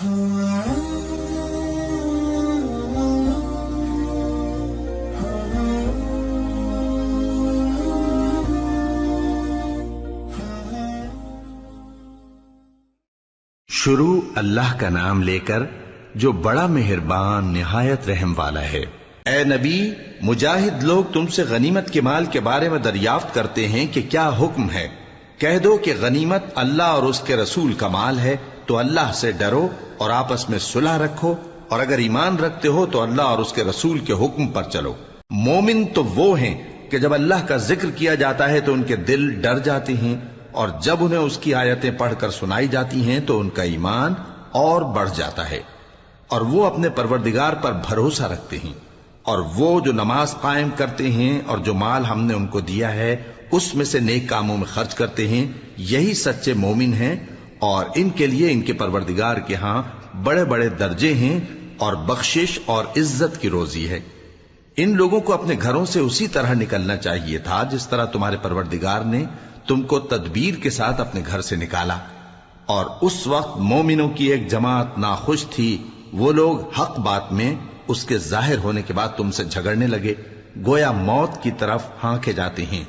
شروع اللہ کا نام لے کر جو بڑا مہربان نہایت رحم والا ہے۔ اے نبی، مجاہد لوگ تم سے غنیمت کے مال کے بارے میں دریافت کرتے ہیں کہ کیا حکم ہے۔ کہہ دو کہ غنیمت اللہ اور اس کے رسول کا مال ہے، تو اللہ سے ڈرو اور آپس میں صلح رکھو، اور اگر ایمان رکھتے ہو تو اللہ اور اس کے رسول کے حکم پر چلو۔ مومن تو وہ ہیں کہ جب اللہ کا ذکر کیا جاتا ہے تو ان کے دل ڈر جاتے ہیں، اور جب انہیں اس کی آیتیں پڑھ کر سنائی جاتی ہیں تو ان کا ایمان اور بڑھ جاتا ہے، اور وہ اپنے پروردگار پر بھروسہ رکھتے ہیں، اور وہ جو نماز قائم کرتے ہیں اور جو مال ہم نے ان کو دیا ہے اس میں سے نیک کاموں میں خرچ کرتے ہیں، یہی سچے مومن ہیں، اور ان کے لیے ان کے پروردگار کے ہاں بڑے بڑے درجے ہیں اور بخشش اور عزت کی روزی ہے۔ ان لوگوں کو اپنے گھروں سے اسی طرح نکلنا چاہیے تھا جس طرح تمہارے پروردگار نے تم کو تدبیر کے ساتھ اپنے گھر سے نکالا، اور اس وقت مومنوں کی ایک جماعت ناخوش تھی، وہ لوگ حق بات میں اس کے ظاہر ہونے کے بعد تم سے جھگڑنے لگے، گویا موت کی طرف ہانکے جاتے ہیں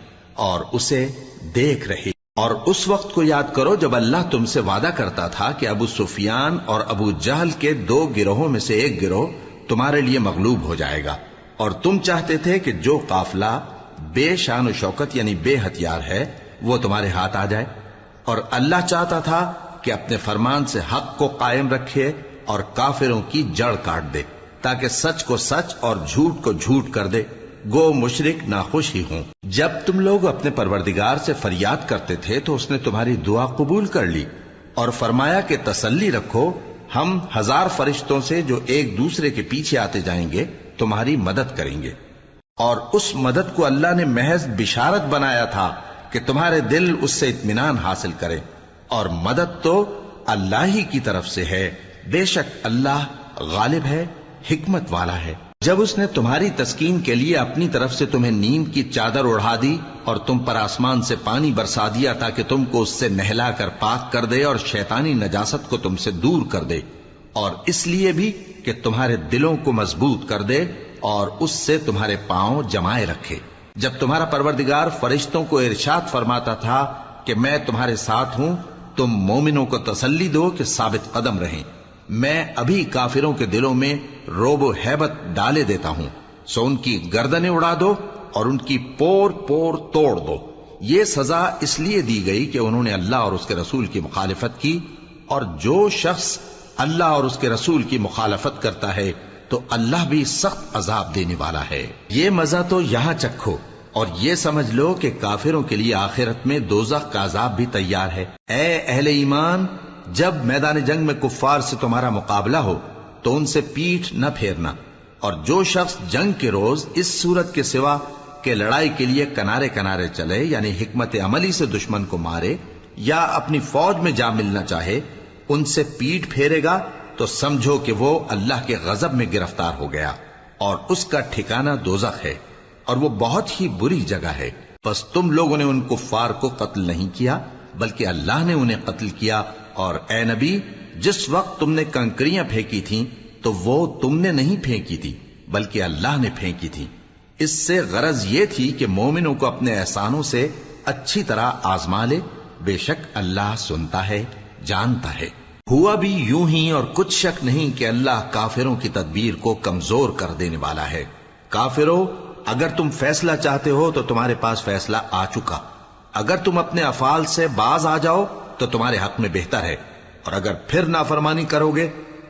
اور اسے دیکھ رہے۔ اور اس وقت کو یاد کرو جب اللہ تم سے وعدہ کرتا تھا کہ ابو سفیان اور ابو جہل کے 2 گروہوں میں سے ایک گروہ تمہارے لیے مغلوب ہو جائے گا، اور تم چاہتے تھے کہ جو قافلہ بے شان و شوکت یعنی بے ہتھیار ہے وہ تمہارے ہاتھ آ جائے، اور اللہ چاہتا تھا کہ اپنے فرمان سے حق کو قائم رکھے اور کافروں کی جڑ کاٹ دے، تاکہ سچ کو سچ اور جھوٹ کو جھوٹ کر دے، گو مشرک ناخوش ہی ہوں۔ جب تم لوگ اپنے پروردگار سے فریاد کرتے تھے تو اس نے تمہاری دعا قبول کر لی، اور فرمایا کہ تسلی رکھو، ہم 1000 فرشتوں سے جو ایک دوسرے کے پیچھے آتے جائیں گے تمہاری مدد کریں گے۔ اور اس مدد کو اللہ نے محض بشارت بنایا تھا کہ تمہارے دل اس سے اطمینان حاصل کرے، اور مدد تو اللہ ہی کی طرف سے ہے، بے شک اللہ غالب ہے، حکمت والا ہے۔ جب اس نے تمہاری تسکین کے لیے اپنی طرف سے تمہیں نیند کی چادر اڑھا دی اور تم پر آسمان سے پانی برسا دیا تاکہ تم کو اس سے نہلا کر پاک کر دے اور شیطانی نجاست کو تم سے دور کر دے، اور اس لیے بھی کہ تمہارے دلوں کو مضبوط کر دے اور اس سے تمہارے پاؤں جمائے رکھے۔ جب تمہارا پروردگار فرشتوں کو ارشاد فرماتا تھا کہ میں تمہارے ساتھ ہوں، تم مومنوں کو تسلی دو کہ ثابت قدم رہیں، میں ابھی کافروں کے دلوں میں رعب و ہیبت ڈالے دیتا ہوں، سو ان کی گردنیں اڑا دو اور ان کی پور پور توڑ دو۔ یہ سزا اس لیے دی گئی کہ انہوں نے اللہ اور اس کے رسول کی مخالفت کی، اور جو شخص اللہ اور اس کے رسول کی مخالفت کرتا ہے تو اللہ بھی سخت عذاب دینے والا ہے۔ یہ مزہ تو یہاں چکھو، اور یہ سمجھ لو کہ کافروں کے لیے آخرت میں دوزخ کا عذاب بھی تیار ہے۔ اے اہل ایمان، جب میدان جنگ میں کفار سے تمہارا مقابلہ ہو تو ان سے پیٹھ نہ پھیرنا، اور جو شخص جنگ کے روز اس صورت کے سوا کہ لڑائی کے لیے کنارے کنارے چلے یعنی حکمت عملی سے دشمن کو مارے یا اپنی فوج میں جا ملنا چاہے، ان سے پیٹھ پھیرے گا تو سمجھو کہ وہ اللہ کے غضب میں گرفتار ہو گیا، اور اس کا ٹھکانہ دوزخ ہے، اور وہ بہت ہی بری جگہ ہے۔ بس تم لوگوں نے ان کفار کو قتل نہیں کیا بلکہ اللہ نے انہیں قتل کیا، اور اے نبی، جس وقت تم نے کنکریاں پھینکی تھیں تو وہ تم نے نہیں پھینکی تھی بلکہ اللہ نے پھینکی تھی۔ اس سے غرض یہ تھی کہ مومنوں کو اپنے احسانوں سے اچھی طرح آزما لے، بے شک اللہ سنتا ہے، جانتا ہے۔ ہوا بھی یوں ہی، اور کچھ شک نہیں کہ اللہ کافروں کی تدبیر کو کمزور کر دینے والا ہے۔ کافروں، اگر تم فیصلہ چاہتے ہو تو تمہارے پاس فیصلہ آ چکا، اگر تم اپنے افعال سے باز آ جاؤ تو تمہارے حق میں بہتر ہے، اور اگر پھر نافرمانی کرو گے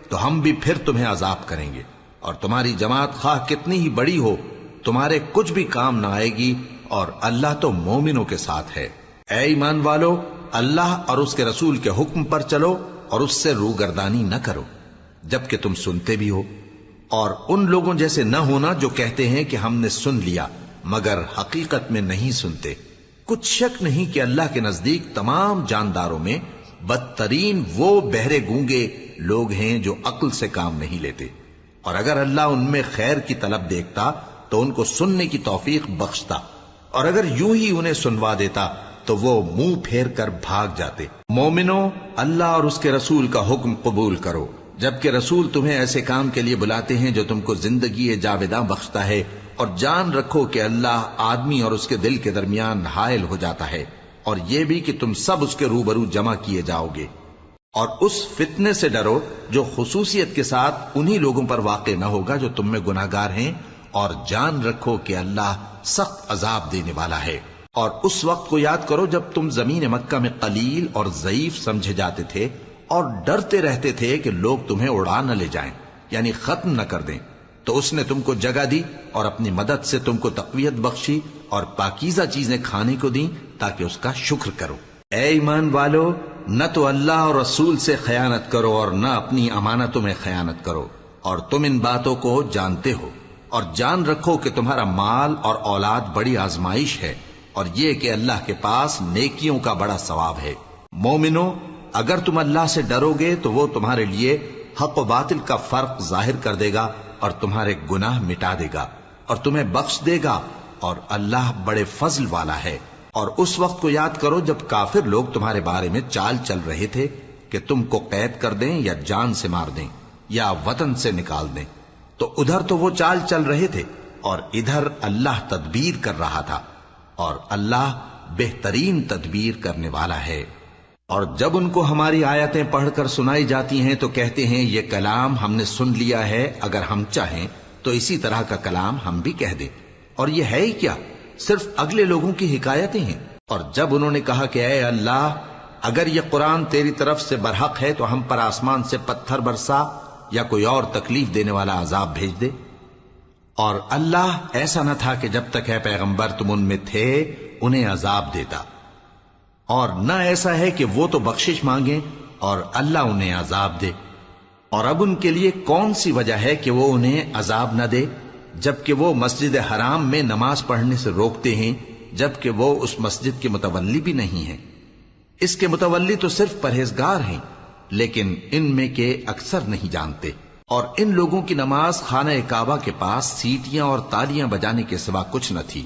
تو ہم بھی پھر تمہیں عذاب کریں گے، اور تمہاری جماعت خواہ کتنی ہی بڑی ہو تمہارے کچھ بھی کام نہ آئے گی، اور اللہ تو مومنوں کے ساتھ ہے۔ اے ایمان والو، اللہ اور اس کے رسول کے حکم پر چلو اور اس سے روگردانی نہ کرو جبکہ تم سنتے بھی ہو، اور ان لوگوں جیسے نہ ہونا جو کہتے ہیں کہ ہم نے سن لیا مگر حقیقت میں نہیں سنتے۔ کچھ شک نہیں کہ اللہ کے نزدیک تمام جانداروں میں بدترین وہ بہرے گونگے لوگ ہیں جو عقل سے کام نہیں لیتے، اور اگر اللہ ان میں خیر کی طلب دیکھتا تو ان کو سننے کی توفیق بخشتا، اور اگر یوں ہی انہیں سنوا دیتا تو وہ منہ پھیر کر بھاگ جاتے۔ مومنوں، اللہ اور اس کے رسول کا حکم قبول کرو جبکہ رسول تمہیں ایسے کام کے لیے بلاتے ہیں جو تم کو زندگی جاوداں بخشتا ہے، اور جان رکھو کہ اللہ آدمی اور اس کے دل کے درمیان حائل ہو جاتا ہے، اور یہ بھی کہ تم سب اس کے روبرو جمع کیے جاؤ گے۔ اور اس فتنے سے ڈرو جو خصوصیت کے ساتھ انہی لوگوں پر واقع نہ ہوگا جو تم میں گناہگار ہیں، اور جان رکھو کہ اللہ سخت عذاب دینے والا ہے۔ اور اس وقت کو یاد کرو جب تم زمین مکہ میں قلیل اور ضعیف سمجھے جاتے تھے اور ڈرتے رہتے تھے کہ لوگ تمہیں اڑا نہ لے جائیں، یعنی ختم نہ کر دیں، تو اس نے تم کو جگہ دی اور اپنی مدد سے تم کو تقویت بخشی اور پاکیزہ چیزیں کھانے کو دیں تاکہ اس کا شکر کرو۔ اے ایمان والو، نہ تو اللہ اور رسول سے خیانت کرو اور نہ اپنی امانتوں میں خیانت کرو، اور تم ان باتوں کو جانتے ہو، اور جان رکھو کہ تمہارا مال اور اولاد بڑی آزمائش ہے، اور یہ کہ اللہ کے پاس نیکیوں کا بڑا ثواب ہے۔ مومنو، اگر تم اللہ سے ڈرو گے تو وہ تمہارے لیے حق و باطل کا فرق ظاہر کر دے گا اور تمہارے گناہ مٹا دے گا اور تمہیں بخش دے گا، اور اللہ بڑے فضل والا ہے۔ اور اس وقت کو یاد کرو جب کافر لوگ تمہارے بارے میں چال چل رہے تھے کہ تم کو قید کر دیں یا جان سے مار دیں یا وطن سے نکال دیں، تو ادھر تو وہ چال چل رہے تھے اور ادھر اللہ تدبیر کر رہا تھا، اور اللہ بہترین تدبیر کرنے والا ہے۔ اور جب ان کو ہماری آیتیں پڑھ کر سنائی جاتی ہیں تو کہتے ہیں یہ کلام ہم نے سن لیا ہے، اگر ہم چاہیں تو اسی طرح کا کلام ہم بھی کہہ دیں، اور یہ ہے ہی کیا، صرف اگلے لوگوں کی حکایتیں ہیں۔ اور جب انہوں نے کہا کہ اے اللہ، اگر یہ قرآن تیری طرف سے برحق ہے تو ہم پر آسمان سے پتھر برسا یا کوئی اور تکلیف دینے والا عذاب بھیج دے۔ اور اللہ ایسا نہ تھا کہ جب تک اے پیغمبر تم ان میں تھے انہیں عذاب دیتا، اور نہ ایسا ہے کہ وہ تو بخشش مانگیں اور اللہ انہیں عذاب دے۔ اور اب ان کے لیے کون سی وجہ ہے کہ وہ انہیں عذاب نہ دے، جبکہ وہ مسجد حرام میں نماز پڑھنے سے روکتے ہیں، جبکہ وہ اس مسجد کے متولی بھی نہیں ہیں۔ اس کے متولی تو صرف پرہیزگار ہیں، لیکن ان میں کے اکثر نہیں جانتے۔ اور ان لوگوں کی نماز خانہ کعبہ کے پاس سیٹیاں اور تالیاں بجانے کے سوا کچھ نہ تھی،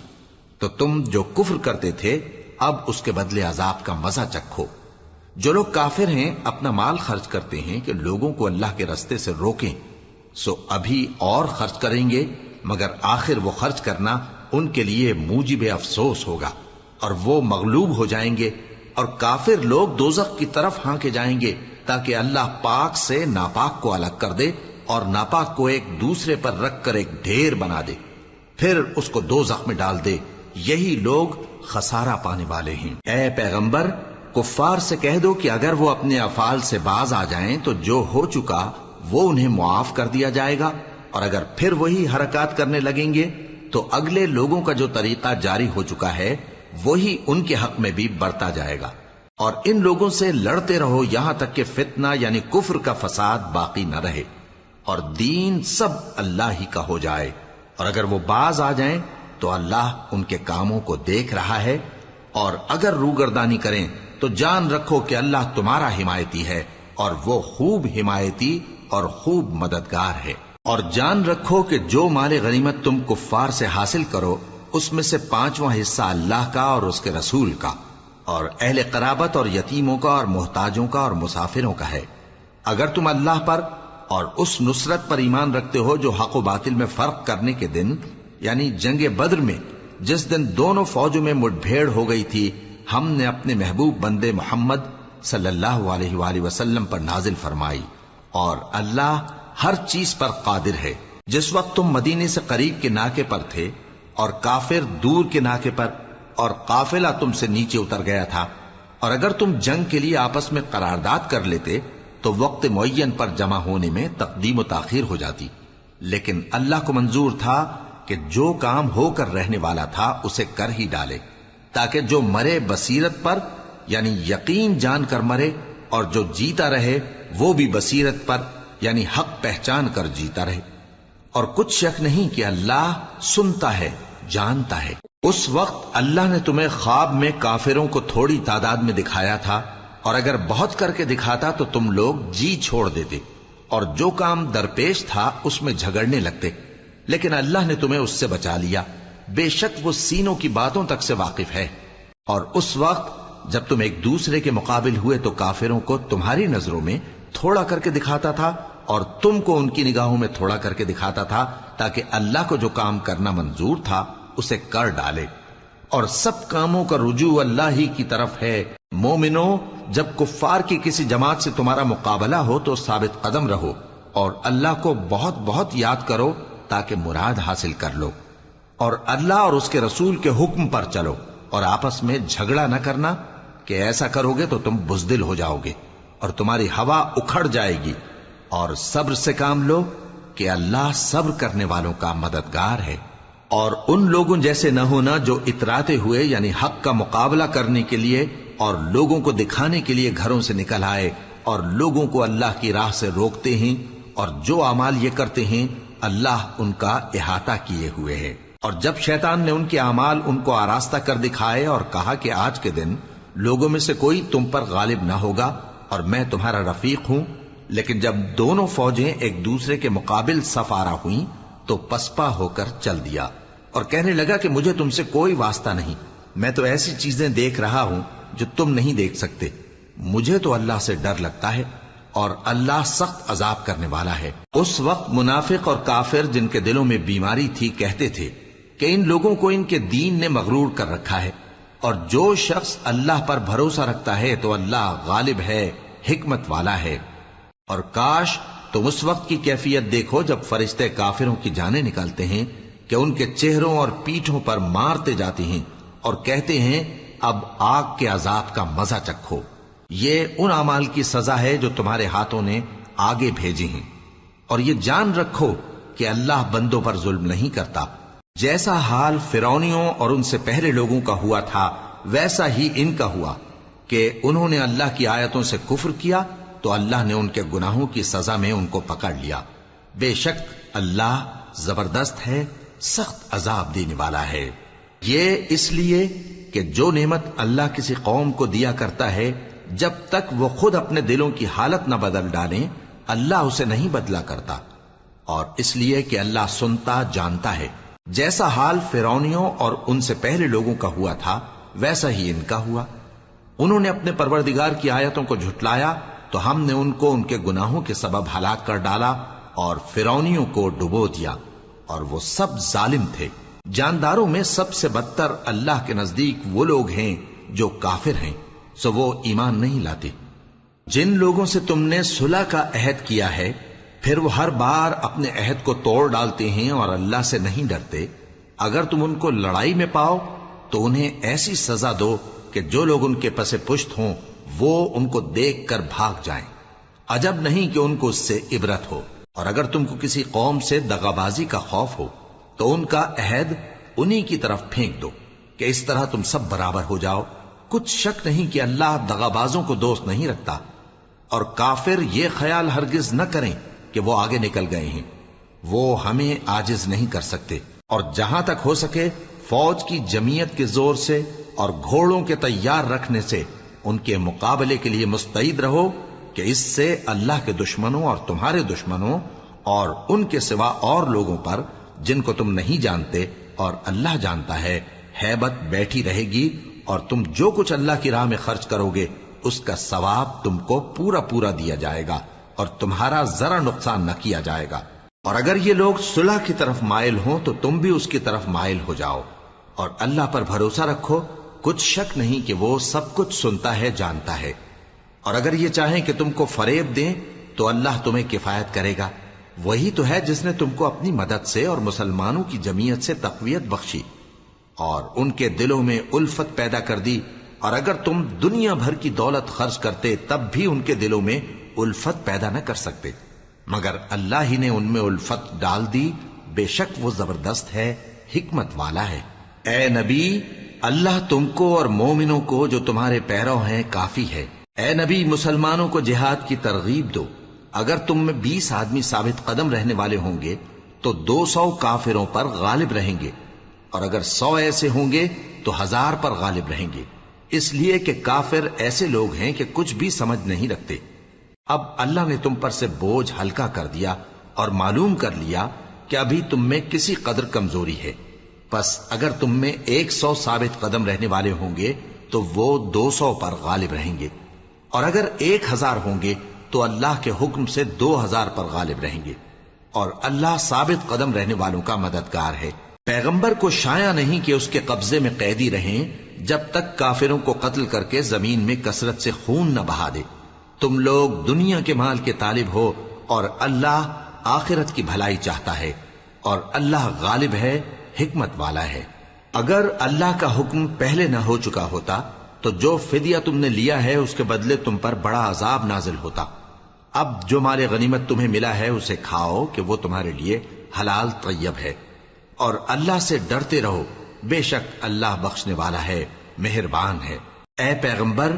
تو تم جو کفر کرتے تھے اب اس کے بدلے عذاب کا مزہ چکھو۔ جو لوگ کافر ہیں اپنا مال خرچ کرتے ہیں کہ لوگوں کو اللہ کے رستے سے روکیں، سو ابھی اور خرچ کریں گے، مگر آخر وہ خرچ کرنا ان کے لیے موجب افسوس ہوگا، اور وہ مغلوب ہو جائیں گے، اور کافر لوگ دوزخ کی طرف ہانکے جائیں گے تاکہ اللہ پاک سے ناپاک کو الگ کر دے اور ناپاک کو ایک دوسرے پر رکھ کر ایک ڈھیر بنا دے، پھر اس کو دوزخ میں ڈال دے۔ یہی لوگ خسارہ پانے والے ہیں۔ اے پیغمبر، کفار سے کہہ دو کہ اگر وہ اپنے افعال سے باز آ جائیں تو جو ہو چکا وہ انہیں معاف کر دیا جائے گا، اور اگر پھر وہی حرکات کرنے لگیں گے تو اگلے لوگوں کا جو طریقہ جاری ہو چکا ہے وہی ان کے حق میں بھی برتا جائے گا۔ اور ان لوگوں سے لڑتے رہو یہاں تک کہ فتنہ یعنی کفر کا فساد باقی نہ رہے اور دین سب اللہ ہی کا ہو جائے، اور اگر وہ باز آ جائیں تو اللہ ان کے کاموں کو دیکھ رہا ہے، اور اگر روگردانی کریں تو جان رکھو کہ اللہ تمہارا حمایتی ہے، اور وہ خوب حمایتی اور خوب مددگار ہے۔ اور جان رکھو کہ جو مال غنیمت تم کفار سے حاصل کرو اس میں سے 5واں حصہ اللہ کا اور اس کے رسول کا اور اہل قرابت اور یتیموں کا اور محتاجوں کا اور مسافروں کا ہے۔ اگر تم اللہ پر اور اس نصرت پر ایمان رکھتے ہو جو حق و باطل میں فرق کرنے کے دن یعنی جنگ بدر میں جس دن دونوں فوجوں میں مٹ بھیڑ ہو گئی تھی، ہم نے اپنے محبوب بندے محمد صلی اللہ علیہ وآلہ وسلم پر نازل فرمائی، اور اللہ ہر چیز پر قادر ہے۔ جس وقت تم مدینے سے قریب کے ناکے پر تھے اور کافر دور کے ناکے پر، اور قافلہ تم سے نیچے اتر گیا تھا، اور اگر تم جنگ کے لیے آپس میں قرارداد کر لیتے تو وقت معین پر جمع ہونے میں تقدیم و تاخیر ہو جاتی، لیکن اللہ کو منظور تھا کہ جو کام ہو کر رہنے والا تھا اسے کر ہی ڈالے، تاکہ جو مرے بصیرت پر یعنی یقین جان کر مرے، اور جو جیتا رہے وہ بھی بصیرت پر یعنی حق پہچان کر جیتا رہے۔ اور کچھ شک نہیں کہ اللہ سنتا ہے، جانتا ہے۔ اس وقت اللہ نے تمہیں خواب میں کافروں کو تھوڑی تعداد میں دکھایا تھا، اور اگر بہت کر کے دکھاتا تو تم لوگ جی چھوڑ دیتے اور جو کام درپیش تھا اس میں جھگڑنے لگتے، لیکن اللہ نے تمہیں اس سے بچا لیا، بے شک وہ سینوں کی باتوں تک سے واقف ہے۔ اور اس وقت جب تم ایک دوسرے کے مقابل ہوئے تو کافروں کو تمہاری نظروں میں تھوڑا کر کے دکھاتا تھا اور تم کو ان کی نگاہوں میں تھوڑا کر کے دکھاتا تھا تاکہ اللہ کو جو کام کرنا منظور تھا اسے کر ڈالے، اور سب کاموں کا رجوع اللہ ہی کی طرف ہے۔ مومنو، جب کفار کی کسی جماعت سے تمہارا مقابلہ ہو تو ثابت قدم رہو اور اللہ کو بہت بہت یاد کرو تاکہ مراد حاصل کر لو، اور اللہ اور اس کے رسول کے حکم پر چلو، اور آپس میں جھگڑا نہ کرنا کہ ایسا کرو گے تو تم بزدل ہو جاؤ گے اور تمہاری ہوا اکھڑ جائے گی، اور صبر سے کام لو کہ اللہ صبر کرنے والوں کا مددگار ہے۔ اور ان لوگوں جیسے نہ ہونا جو اتراتے ہوئے یعنی حق کا مقابلہ کرنے کے لیے اور لوگوں کو دکھانے کے لیے گھروں سے نکل آئے اور لوگوں کو اللہ کی راہ سے روکتے ہیں، اور جو اعمال یہ کرتے ہیں اللہ ان کا احاطہ کیے ہوئے ہے۔ اور جب شیطان نے ان کے اعمال ان کو آراستہ کر دکھائے اور کہا کہ آج کے دن لوگوں میں سے کوئی تم پر غالب نہ ہوگا اور میں تمہارا رفیق ہوں، لیکن جب دونوں فوجیں ایک دوسرے کے مقابل صف آرا ہوئیں تو پسپا ہو کر چل دیا اور کہنے لگا کہ مجھے تم سے کوئی واسطہ نہیں، میں تو ایسی چیزیں دیکھ رہا ہوں جو تم نہیں دیکھ سکتے، مجھے تو اللہ سے ڈر لگتا ہے اور اللہ سخت عذاب کرنے والا ہے۔ اس وقت منافق اور کافر جن کے دلوں میں بیماری تھی کہتے تھے کہ ان لوگوں کو ان کے دین نے مغرور کر رکھا ہے، اور جو شخص اللہ پر بھروسہ رکھتا ہے تو اللہ غالب ہے، حکمت والا ہے۔ اور کاش تم اس وقت کی کیفیت دیکھو جب فرشتے کافروں کی جانیں نکالتے ہیں کہ ان کے چہروں اور پیٹھوں پر مارتے جاتے ہیں اور کہتے ہیں اب آگ کے عذاب کا مزہ چکھو، یہ ان اعمال کی سزا ہے جو تمہارے ہاتھوں نے آگے بھیجی ہیں، اور یہ جان رکھو کہ اللہ بندوں پر ظلم نہیں کرتا۔ جیسا حال فرعونیوں اور ان سے پہلے لوگوں کا ہوا تھا ویسا ہی ان کا ہوا کہ انہوں نے اللہ کی آیتوں سے کفر کیا تو اللہ نے ان کے گناہوں کی سزا میں ان کو پکڑ لیا۔ بے شک اللہ زبردست ہے، سخت عذاب دینے والا ہے۔ یہ اس لیے کہ جو نعمت اللہ کسی قوم کو دیا کرتا ہے جب تک وہ خود اپنے دلوں کی حالت نہ بدل ڈالیں اللہ اسے نہیں بدلا کرتا، اور اس لیے کہ اللہ سنتا جانتا ہے۔ جیسا حال فرعونیوں اور ان سے پہلے لوگوں کا ہوا تھا ویسا ہی ان کا ہوا۔ انہوں نے اپنے پروردگار کی آیتوں کو جھٹلایا تو ہم نے ان کو ان کے گناہوں کے سبب ہلاک کر ڈالا اور فرعونیوں کو ڈبو دیا، اور وہ سب ظالم تھے۔ جانداروں میں سب سے بدتر اللہ کے نزدیک وہ لوگ ہیں جو کافر ہیں، سو وہ ایمان نہیں لاتے۔ جن لوگوں سے تم نے صلح کا عہد کیا ہے پھر وہ ہر بار اپنے عہد کو توڑ ڈالتے ہیں اور اللہ سے نہیں ڈرتے، اگر تم ان کو لڑائی میں پاؤ تو انہیں ایسی سزا دو کہ جو لوگ ان کے پس پشت ہوں وہ ان کو دیکھ کر بھاگ جائیں، عجب نہیں کہ ان کو اس سے عبرت ہو۔ اور اگر تم کو کسی قوم سے دغابازی کا خوف ہو تو ان کا عہد انہی کی طرف پھینک دو کہ اس طرح تم سب برابر ہو جاؤ۔ کچھ شک نہیں کہ اللہ دغابازوں کو دوست نہیں رکھتا، اور کافر یہ خیال ہرگز نہ کریں کہ وہ آگے نکل گئے ہیں، وہ ہمیں عاجز نہیں کر سکتے۔ اور جہاں تک ہو سکے فوج کی جمعیت کے زور سے اور گھوڑوں کے تیار رکھنے سے ان کے مقابلے کے لیے مستعد رہو کہ اس سے اللہ کے دشمنوں اور تمہارے دشمنوں اور ان کے سوا اور لوگوں پر جن کو تم نہیں جانتے اور اللہ جانتا ہے ہیبت بیٹھی رہے گی، اور تم جو کچھ اللہ کی راہ میں خرچ کرو گے اس کا ثواب تم کو پورا پورا دیا جائے گا اور تمہارا ذرا نقصان نہ کیا جائے گا۔ اور اگر یہ لوگ صلح کی طرف مائل ہوں تو تم بھی اس کی طرف مائل ہو جاؤ، اور اللہ پر بھروسہ رکھو، کچھ شک نہیں کہ وہ سب کچھ سنتا ہے جانتا ہے۔ اور اگر یہ چاہیں کہ تم کو فریب دیں تو اللہ تمہیں کفایت کرے گا، وہی تو ہے جس نے تم کو اپنی مدد سے اور مسلمانوں کی جمعیت سے تقویت بخشی اور ان کے دلوں میں الفت پیدا کر دی، اور اگر تم دنیا بھر کی دولت خرچ کرتے تب بھی ان کے دلوں میں الفت پیدا نہ کر سکتے، مگر اللہ ہی نے ان میں الفت ڈال دی، بے شک وہ زبردست ہے، حکمت والا ہے۔ اے نبی، اللہ تم کو اور مومنوں کو جو تمہارے پیرو ہیں کافی ہے۔ اے نبی، مسلمانوں کو جہاد کی ترغیب دو۔ اگر تم میں 20 آدمی ثابت قدم رہنے والے ہوں گے تو 200 کافروں پر غالب رہیں گے، اور اگر 100 ایسے ہوں گے تو 1000 پر غالب رہیں گے، اس لیے کہ کافر ایسے لوگ ہیں کہ کچھ بھی سمجھ نہیں رکھتے۔ اب اللہ نے تم پر سے بوجھ ہلکا کر دیا اور معلوم کر لیا کہ ابھی تم میں کسی قدر کمزوری ہے، پس اگر تم میں 100 ثابت قدم رہنے والے ہوں گے تو وہ 200 پر غالب رہیں گے، اور اگر 1000 ہوں گے تو اللہ کے حکم سے 2000 پر غالب رہیں گے، اور اللہ ثابت قدم رہنے والوں کا مددگار ہے۔ پیغمبر کو شایع نہیں کہ اس کے قبضے میں قیدی رہیں جب تک کافروں کو قتل کر کے زمین میں کثرت سے خون نہ بہا دے۔ تم لوگ دنیا کے مال کے طالب ہو اور اللہ آخرت کی بھلائی چاہتا ہے، اور اللہ غالب ہے، حکمت والا ہے۔ اگر اللہ کا حکم پہلے نہ ہو چکا ہوتا تو جو فدیہ تم نے لیا ہے اس کے بدلے تم پر بڑا عذاب نازل ہوتا۔ اب جو مال غنیمت تمہیں ملا ہے اسے کھاؤ کہ وہ تمہارے لیے حلال طیب ہے، اور اللہ سے ڈرتے رہو، بے شک اللہ بخشنے والا ہے، مہربان ہے۔ اے پیغمبر،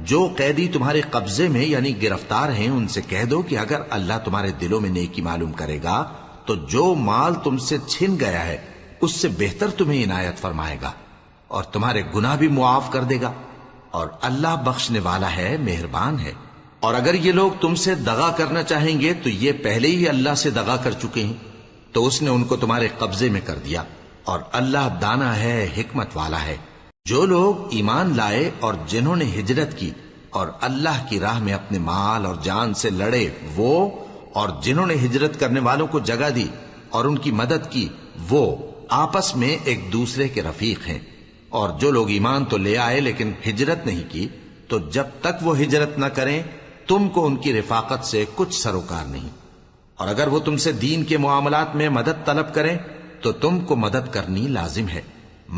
جو قیدی تمہارے قبضے میں یعنی گرفتار ہیں ان سے کہہ دو کہ اگر اللہ تمہارے دلوں میں نیکی معلوم کرے گا تو جو مال تم سے چھن گیا ہے اس سے بہتر تمہیں عنایت فرمائے گا، اور تمہارے گناہ بھی معاف کر دے گا، اور اللہ بخشنے والا ہے، مہربان ہے۔ اور اگر یہ لوگ تم سے دغا کرنا چاہیں گے تو یہ پہلے ہی اللہ سے دغا کر چکے ہیں، تو اس نے ان کو تمہارے قبضے میں کر دیا، اور اللہ دانا ہے، حکمت والا ہے۔ جو لوگ ایمان لائے اور جنہوں نے ہجرت کی اور اللہ کی راہ میں اپنے مال اور جان سے لڑے، وہ اور جنہوں نے ہجرت کرنے والوں کو جگہ دی اور ان کی مدد کی، وہ آپس میں ایک دوسرے کے رفیق ہیں۔ اور جو لوگ ایمان تو لے آئے لیکن ہجرت نہیں کی، تو جب تک وہ ہجرت نہ کریں تم کو ان کی رفاقت سے کچھ سروکار نہیں، اور اگر وہ تم سے دین کے معاملات میں مدد طلب کریں تو تم کو مدد کرنی لازم ہے،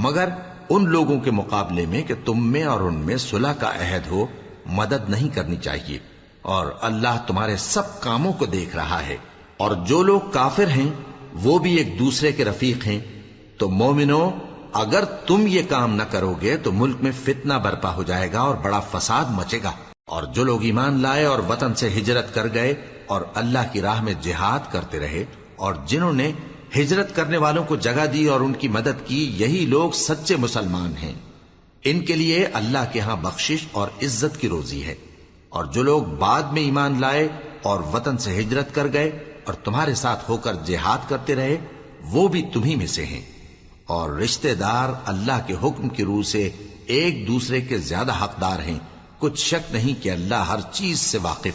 مگر ان لوگوں کے مقابلے میں کہ تم میں اور ان میں صلح کا عہد ہو مدد نہیں کرنی چاہیے، اور اللہ تمہارے سب کاموں کو دیکھ رہا ہے۔ اور جو لوگ کافر ہیں وہ بھی ایک دوسرے کے رفیق ہیں۔ تو مومنو، اگر تم یہ کام نہ کرو گے تو ملک میں فتنہ برپا ہو جائے گا اور بڑا فساد مچے گا۔ اور جو لوگ ایمان لائے اور وطن سے ہجرت کر گئے اور اللہ کی راہ میں جہاد کرتے رہے، اور جنہوں نے ہجرت کرنے والوں کو جگہ دی اور ان کی مدد کی، یہی لوگ سچے مسلمان ہیں۔ ان کے لیے اللہ کے ہاں بخشش اور عزت کی روزی ہے۔ اور جو لوگ بعد میں ایمان لائے اور وطن سے ہجرت کر گئے اور تمہارے ساتھ ہو کر جہاد کرتے رہے، وہ بھی تمہی میں سے ہیں۔ اور رشتہ دار اللہ کے حکم کی روح سے ایک دوسرے کے زیادہ حقدار ہیں۔ کچھ شک نہیں کہ اللہ ہر چیز سے واقف ہے۔